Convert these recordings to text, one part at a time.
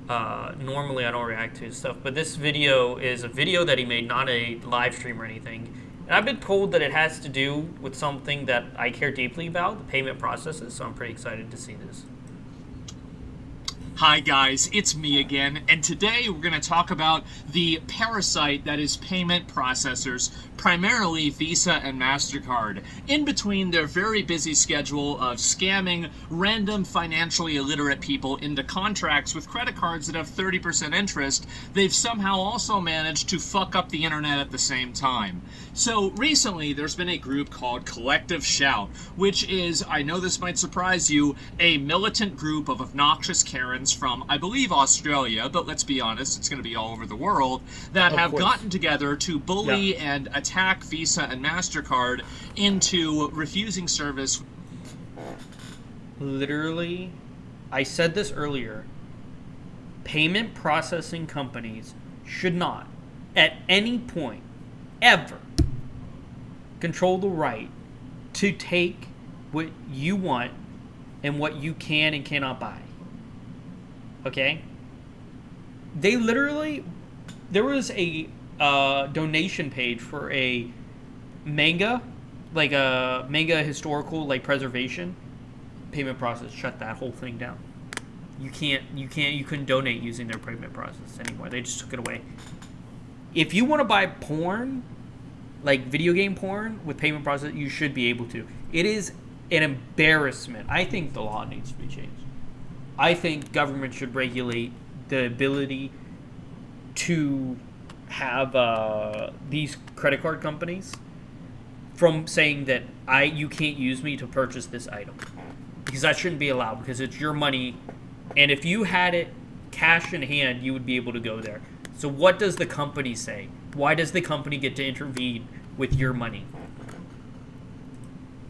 Normally I don't react to his stuff, but this video is a video that he made, not a live stream or anything. And I've been told that it has to do with something that I care deeply about, the payment processes, so I'm pretty excited to see this. Hi guys, it's me again, and today we're going to talk about the parasite that is payment processors, primarily Visa and MasterCard, in between their very busy schedule of scamming random financially illiterate people into contracts with credit cards that have 30% interest. They've somehow also managed to fuck up the internet at the same time. So recently there's been a group called Collective Shout, which is, I know this might surprise you, a militant group of obnoxious Karens from, I believe, Australia, but let's be honest, it's going to be all over the world, that have gotten together to bully and attack Visa and MasterCard into refusing service. Literally, I said this earlier, payment processing companies should not, at any point, ever, control the right to take what you want and what you can and cannot buy. Okay? They literally, there was a donation page for a manga, like a manga historical like preservation payment process. Shut that whole thing down. You couldn't donate using their payment process anymore. They just took it away. If you want to buy porn, like video game porn with payment process, you should be able to. It is an embarrassment. I think the law needs to be changed. I think government should regulate the ability to have these credit card companies from saying that you can't use me to purchase this item, because that shouldn't be allowed, because it's your money, and if you had it cash in hand, you would be able to go there. So what does the company say? Why does the company get to intervene with your money?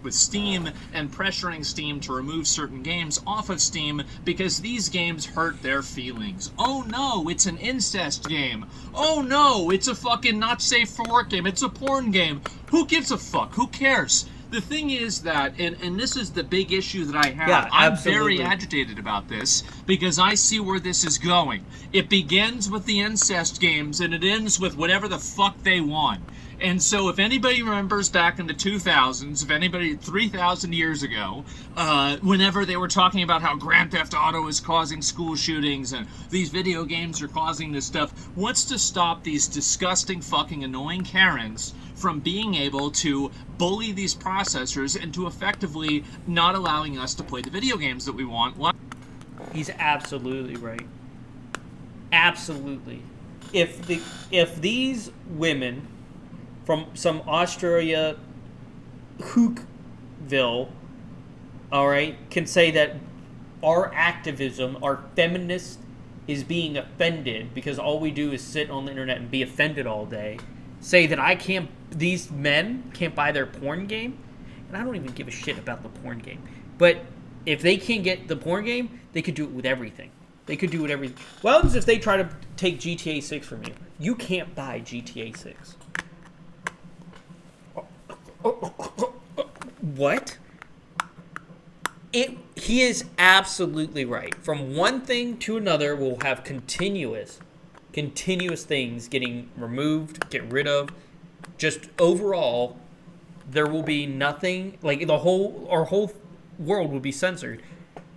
With Steam and pressuring Steam to remove certain games off of Steam because these games hurt their feelings. Oh no, it's an incest game. Oh no, it's a fucking not safe for work game. It's a porn game. Who gives a fuck? Who cares? The thing is that, and this is the big issue that I have, I'm very agitated about this because I see where this is going. It begins with the incest games and it ends with whatever the fuck they want. And so if anybody remembers back in the 2000s, if anybody 3,000 years ago, whenever they were talking about how Grand Theft Auto is causing school shootings and these video games are causing this stuff, what's to stop these disgusting fucking annoying Karens from being able to bully these processors into effectively not allowing us to play the video games that we want? He's absolutely right. Absolutely. If these women from some Australia hookville, all right, can say that our activism, our feminist, is being offended because all we do is sit on the internet and be offended all day, say that these men can't buy their porn game, and I don't even give a shit about the porn game, but if they can't get the porn game, they could do it with everything. They could do it everything. What happens if they try to take GTA 6 from you? You can't buy GTA 6. What? He is absolutely right. From one thing to another, we'll have continuous things getting removed, get rid of. Just overall, there will be nothing, like our whole world will be censored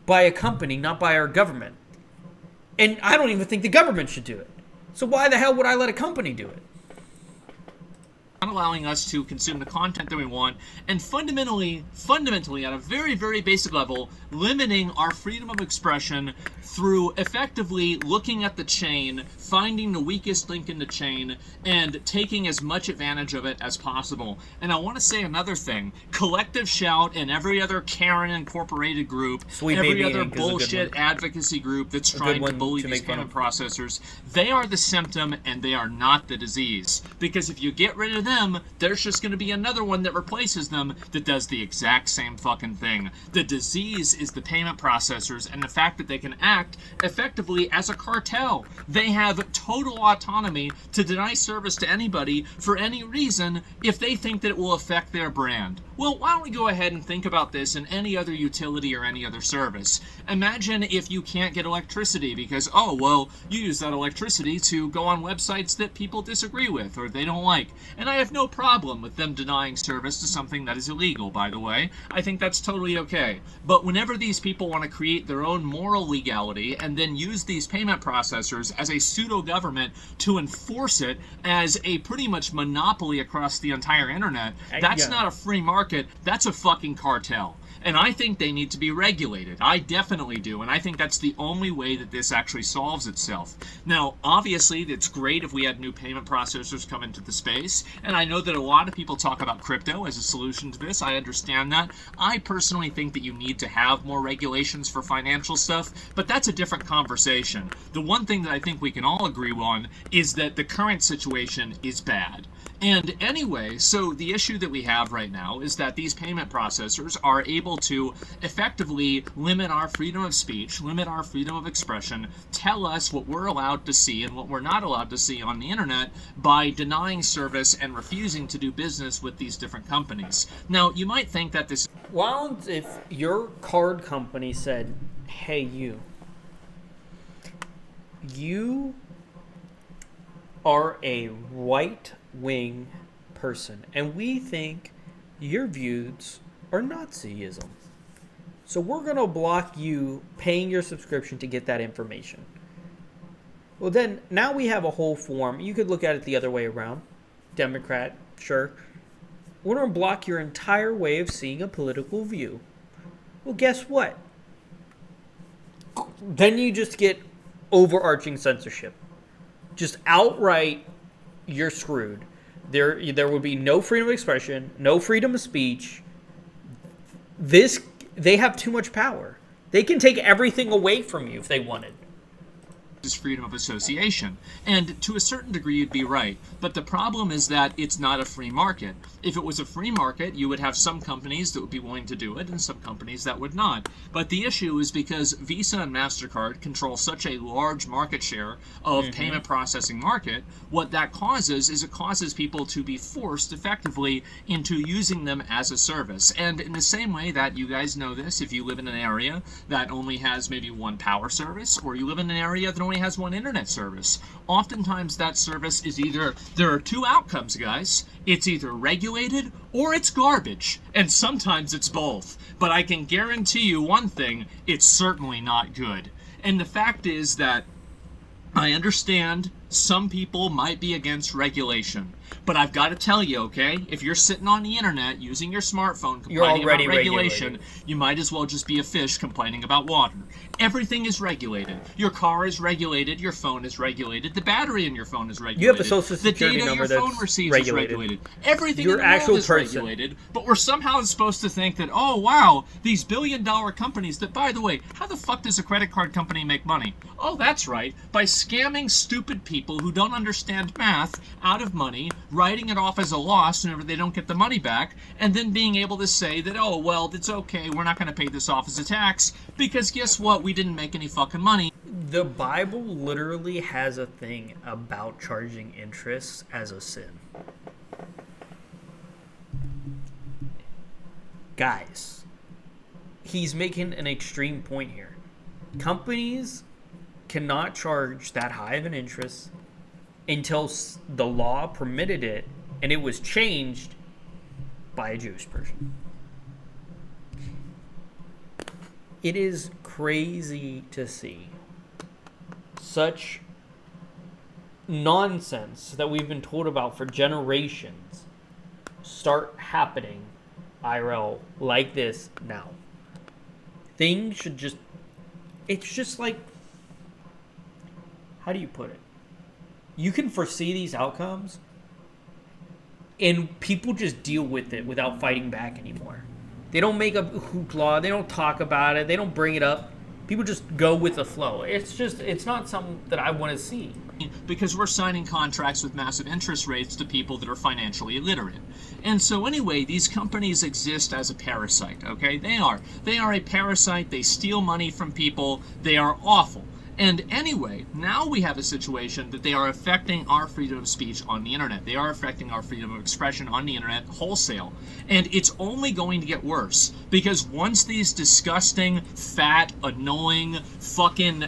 by a company, not by our government. And I don't even think the government should do it. So why the hell would I let a company do it? Not allowing us to consume the content that we want, and fundamentally, at a very, very basic level, limiting our freedom of expression through effectively looking at the chain, finding the weakest link in the chain, and taking as much advantage of it as possible. And I want to say another thing. Collective Shout and every other Karen Incorporated group, every other bullshit advocacy group that's trying to bully these payment processors, they are the symptom and they are not the disease. Because if you get rid of them, there's just going to be another one that replaces them that does the exact same fucking thing. The disease is the payment processors and the fact that they can act effectively as a cartel. They have total autonomy to deny service to anybody for any reason if they think that it will affect their brand. Well, why don't we go ahead and think about this in any other utility or any other service? Imagine if you can't get electricity because, oh, well, you use that electricity to go on websites that people disagree with or they don't like. And I have no problem with them denying service to something that is illegal, by the way. I think that's totally okay. But whenever these people want to create their own moral legality and then use these payment processors as a pseudo-government to enforce it as a pretty much monopoly across the entire internet, that's not a free market. That's a fucking cartel. And I think they need to be regulated. I definitely do. And I think that's the only way that this actually solves itself. Now, obviously, it's great if we had new payment processors come into the space. And I know that a lot of people talk about crypto as a solution to this. I understand that. I personally think that you need to have more regulations for financial stuff. But that's a different conversation. The one thing that I think we can all agree on is that the current situation is bad. And anyway, so the issue that we have right now is that these payment processors are able to effectively limit our freedom of speech, limit our freedom of expression, tell us what we're allowed to see and what we're not allowed to see on the internet by denying service and refusing to do business with these different companies. Now, you might think that this... Well, if your card company said, hey, you are a right-wing person, and we think your views are Nazism. So we're going to block you paying your subscription to get that information. Well, then, now we have a whole form. You could look at it the other way around. Democrat, sure. We're going to block your entire way of seeing a political view. Well, guess what? Then you just get overarching censorship. Just outright, you're screwed. There would be no freedom of expression, no freedom of speech. They have too much power. They can take everything away from you if they wanted. Is freedom of association. And to a certain degree, you'd be right. But the problem is that it's not a free market. If it was a free market, you would have some companies that would be willing to do it and some companies that would not. But the issue is because Visa and MasterCard control such a large market share of payment processing market, what that causes is it causes people to be forced effectively into using them as a service. And in the same way that you guys know this, if you live in an area that only has maybe one power service, or you live in an area that only has one internet service, oftentimes that service is either, there are two outcomes, guys. It's either regulated or it's garbage. And sometimes it's both. But I can guarantee you one thing, it's certainly not good. And the fact is that I understand some people might be against regulation. But I've got to tell you, okay, if you're sitting on the internet using your smartphone complaining about regulation, you might as well just be a fish complaining about water. Everything is regulated. Your car is regulated. Your phone is regulated. The battery in your phone is regulated. You have a social security number that's regulated. Everything in the world is regulated. But we're somehow supposed to think that, oh, wow, these billion-dollar companies that, by the way, how the fuck does a credit card company make money? Oh, that's right, by scamming stupid people who don't understand math out of money, writing it off as a loss whenever they don't get the money back, and then being able to say that, oh, well, it's okay, we're not going to pay this off as a tax, because guess what, we didn't make any fucking money. The Bible literally has a thing about charging interest as a sin. Guys, he's making an extreme point here. Companies cannot charge that high of an interest until the law permitted it, and it was changed by a Jewish person. It is crazy to see such nonsense that we've been told about for generations start happening IRL like this now. Things should just... It's just like... How do you put it? You can foresee these outcomes, and people just deal with it without fighting back anymore. They don't make a hoopla. They don't talk about it. They don't bring it up. People just go with the flow. It's not something that I want to see. because we're signing contracts with massive interest rates to people that are financially illiterate. And so anyway, these companies exist as a parasite, okay? They are a parasite. They steal money from people. They are awful. And anyway, now we have a situation that they are affecting our freedom of speech on the internet. They are affecting our freedom of expression on the internet wholesale. And it's only going to get worse, because once these disgusting, fat, annoying, fucking,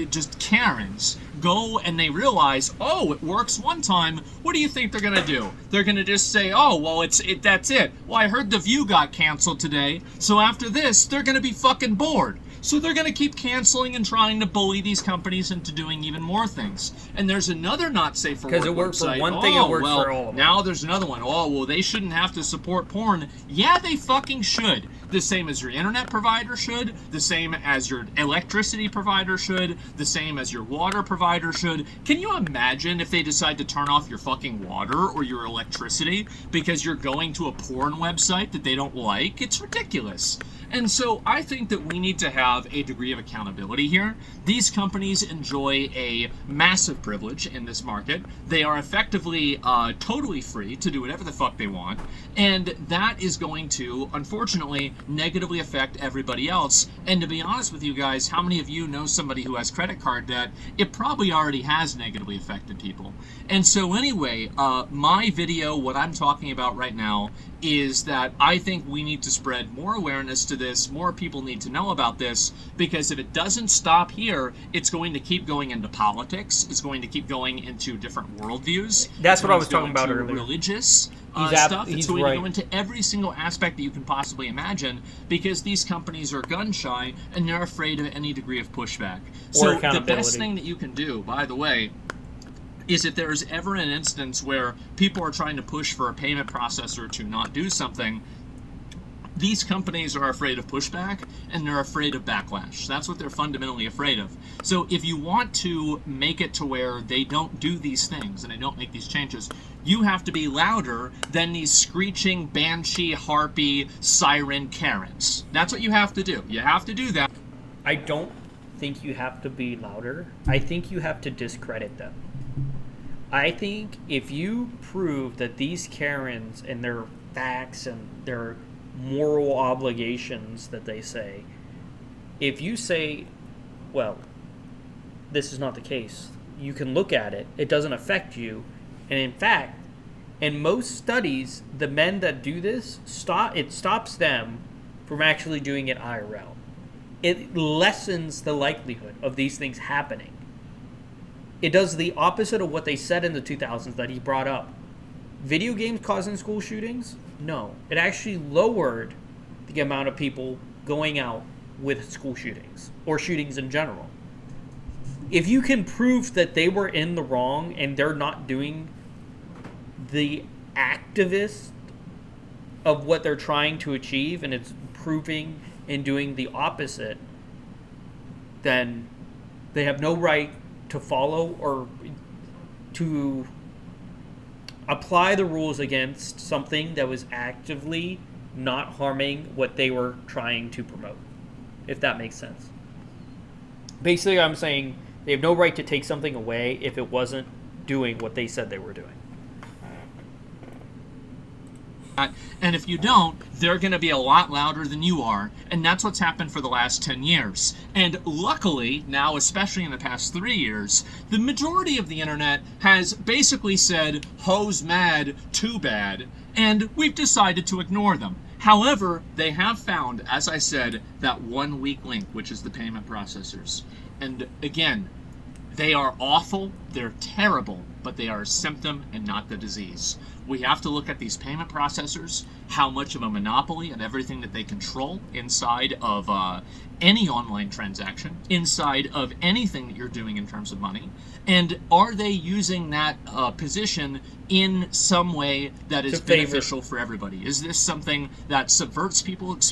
just Karens go and they realize, oh, it works one time, what do you think they're gonna do? They're gonna just say, oh, well, that's it. Well, I heard The View got canceled today, so after this, they're gonna be fucking bored. So they're going to keep canceling and trying to bully these companies into doing even more things. And there's another not safe for work website. Because it worked for one thing, it works for all of them. Now there's another one. Oh, well, they shouldn't have to support porn. Yeah, they fucking should. The same as your internet provider should. The same as your electricity provider should. The same as your water provider should. Can you imagine if they decide to turn off your fucking water or your electricity because you're going to a porn website that they don't like? It's ridiculous. And so I think that we need to have a degree of accountability here. These companies enjoy a massive privilege in this market. They are effectively totally free to do whatever the fuck they want. And that is going to, unfortunately, negatively affect everybody else. And to be honest with you guys, how many of you know somebody who has credit card debt? It probably already has negatively affected people. And so anyway, my video, what I'm talking about right now, is that I think we need to spread more awareness to this. More people need to know about this, because if it doesn't stop here, it's going to keep going into politics. It's going to keep going into different worldviews. That's what I was talking about earlier. Religious stuff. It's going to go into every single aspect that you can possibly imagine, because these companies are gun shy and they're afraid of any degree of pushback. So the best thing that you can do, by the way, is if there's ever an instance where people are trying to push for a payment processor to not do something, these companies are afraid of pushback and they're afraid of backlash. That's what they're fundamentally afraid of. So if you want to make it to where they don't do these things and they don't make these changes, you have to be louder than these screeching, banshee, harpy, siren Karens. That's what you have to do. You have to do that. I don't think you have to be louder. I think you have to discredit them. I think if you prove that these Karens and their facts and their moral obligations that they say, if you say, well, this is not the case, you can look at it, it doesn't affect you, and in fact, in most studies, the men that do this, it stops them from actually doing it IRL. It lessens the likelihood of these things happening. It does the opposite of what they said in the 2000s that he brought up. Video games causing school shootings? No. It actually lowered the amount of people going out with school shootings, or shootings in general. If you can prove that they were in the wrong and they're not doing the activist of what they're trying to achieve, and it's proving and doing the opposite, then they have no right to follow or to apply the rules against something that was actively not harming what they were trying to promote, if that makes sense. Basically, I'm saying they have no right to take something away if it wasn't doing what they said they were doing. And if you don't, they're going to be a lot louder than you are. And that's what's happened for the last 10 years. And luckily, now, especially in the past 3 years, the majority of the internet has basically said, hoes mad, too bad. And we've decided to ignore them. However, they have found, as I said, that one weak link, which is the payment processors. And again, they are awful, they're terrible, but they are a symptom and not the disease. We have to look at these payment processors, how much of a monopoly and everything that they control inside of any online transaction, inside of anything that you're doing in terms of money, and are they using that position in some way that is beneficial for everybody? Is this something that subverts people's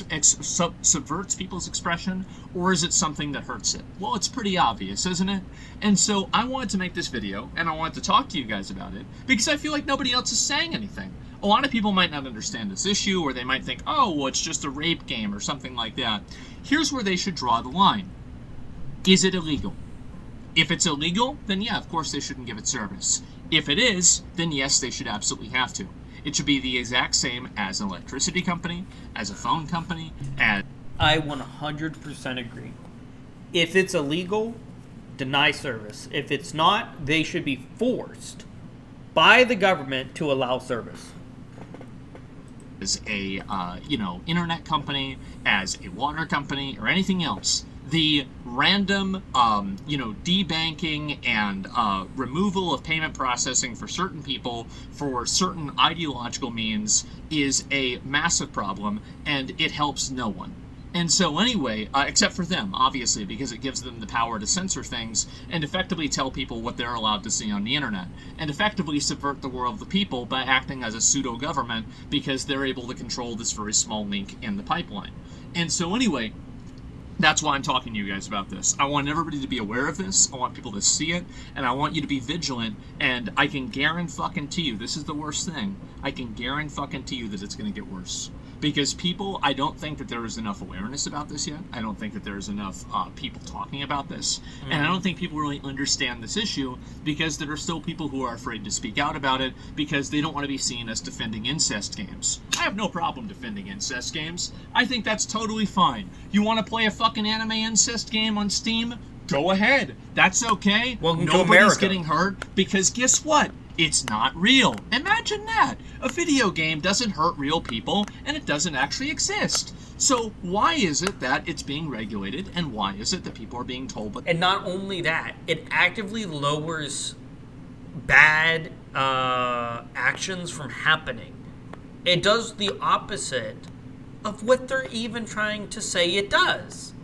expression, or is it something that hurts it? Well, it's pretty obvious, isn't it? And so I wanted to make this video, and I wanted to talk to you guys about it, because I feel like nobody else is saying anything. A lot of people might not understand this issue, or they might think, oh, well, it's just a rape game or something like that. Here's where they should draw the line. Is it illegal? If it's illegal, then yeah, of course they shouldn't give it service. If it is, then yes, they should absolutely have to. It should be the exact same as an electricity company, as a phone company, as... I 100% agree. If it's illegal, deny service. If it's not, they should be forced by the government to allow service. As a internet company, as a water company, or anything else, the random debanking and removal of payment processing for certain people for certain ideological means is a massive problem, and it helps no one. And so anyway, except for them, obviously, because it gives them the power to censor things and effectively tell people what they're allowed to see on the internet, and effectively subvert the will of the people by acting as a pseudo-government because they're able to control this very small link in the pipeline. And so anyway, that's why I'm talking to you guys about this. I want everybody to be aware of this. I want people to see it, and I want you to be vigilant. And I can guarantee you, this is the worst thing. I can guarantee you that it's going to get worse. Because people, I don't think that there is enough awareness about this yet. I don't think that there's enough people talking about this. Mm-hmm. And I don't think people really understand this issue because there are still people who are afraid to speak out about it because they don't want to be seen as defending incest games. I have no problem defending incest games. I think that's totally fine. You want to play a fucking anime incest game on Steam? Go ahead. That's okay. Welcome to Nobody's America. getting hurt because guess what? It's not real. Imagine that. A video game doesn't hurt real people, and it doesn't actually exist. So why is it that it's being regulated, and why is it that people are being told... And not only that, it actively lowers bad actions from happening. It does the opposite of what they're even trying to say it does.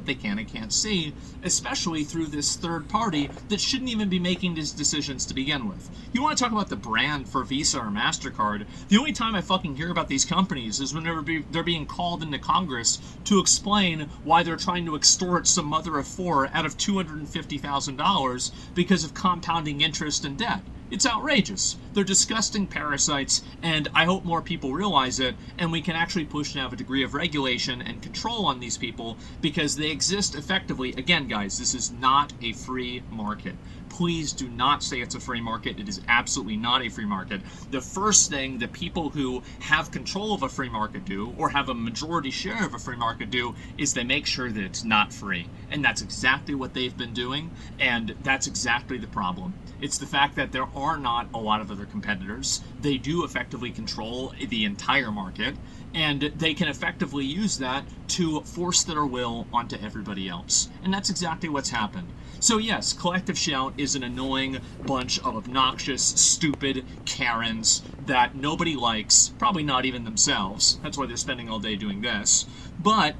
They can and can't see, especially through this third party that shouldn't even be making these decisions to begin with. You want to talk about the brand for Visa or MasterCard? The only time I fucking hear about these companies is whenever they're being called into Congress to explain why they're trying to extort some mother of four out of $250,000 because of compounding interest and debt. It's outrageous. They're disgusting parasites, and I hope more people realize it, and we can actually push now a degree of regulation and control on these people because they exist effectively. Again, guys, this is not a free market. Please do not say it's a free market. It is absolutely not a free market. The first thing that people who have control of a free market do, or have a majority share of a free market do, is they make sure that it's not free. And that's exactly what they've been doing, and that's exactly the problem. It's the fact that there are not a lot of other competitors. They do effectively control the entire market, and they can effectively use that to force their will onto everybody else. And that's exactly what's happened. So yes, Collective Shout is an annoying bunch of obnoxious, stupid Karens that nobody likes, probably not even themselves. That's why they're spending all day doing this. But,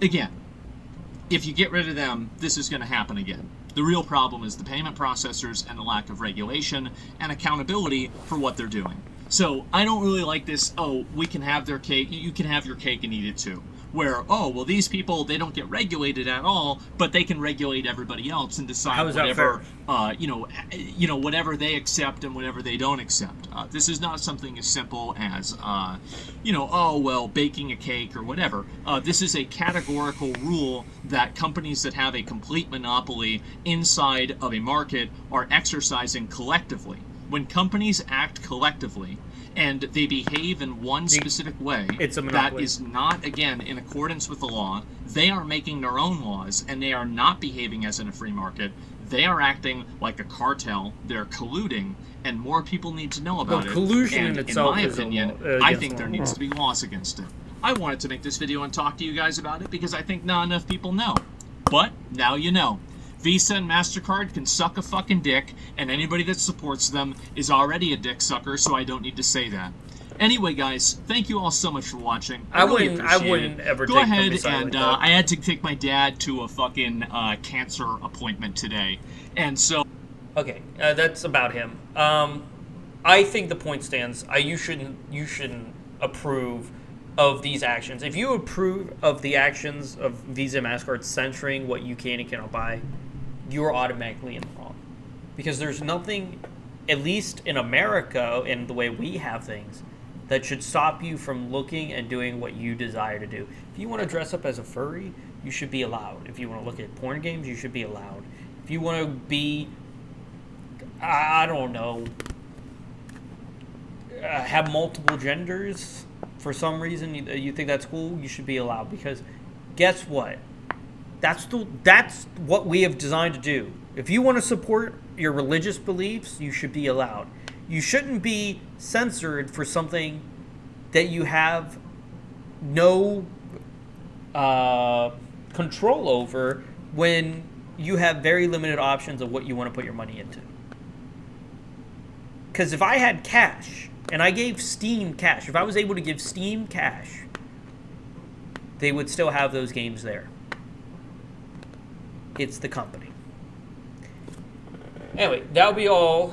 again, if you get rid of them, this is going to happen again. The real problem is the payment processors and the lack of regulation and accountability for what they're doing. So I don't really like this, oh, we can have their cake, you can have your cake and eat it too. Where, oh, well, these people, they don't get regulated at all, but they can regulate everybody else and decide whatever, whatever they accept and whatever they don't accept. This is not something as simple as, oh, well, baking a cake or whatever. This is a categorical rule that companies that have a complete monopoly inside of a market are exercising collectively. When companies act collectively and they behave in one specific way that is not, again, in accordance with the law, they are making their own laws and they are not behaving as in a free market. They are acting like a cartel. They're colluding, and more people need to know about it. Collusion and in itself in my opinion, I think there needs to be laws against it. I wanted to make this video and talk to you guys about it because I think not enough people know. But now you know. Visa and MasterCard can suck a fucking dick, and anybody that supports them is already a dick sucker, so I don't need to say that. Anyway, guys, thank you all so much for watching. I wouldn't ever go ahead and I had to take my dad to a fucking cancer appointment today, and so. Okay, that's about him. I think the point stands. You shouldn't approve of these actions. If you approve of the actions of Visa and MasterCard censoring what you can and cannot buy, you're automatically in the wrong. Because there's nothing, at least in America and the way we have things, that should stop you from looking and doing what you desire to do. If you want to dress up as a furry, you should be allowed. If you want to look at porn games, you should be allowed. If you want to be, I don't know, have multiple genders for some reason, you think that's cool, you should be allowed. Because guess what? That's what we have designed to do. If you want to support your religious beliefs, you should be allowed. You shouldn't be censored for something that you have no control over when you have very limited options of what you want to put your money into. Because if I had cash and I gave Steam cash, if I was able to give Steam cash, they would still have those games there. It's the company. Anyway, that'll be all.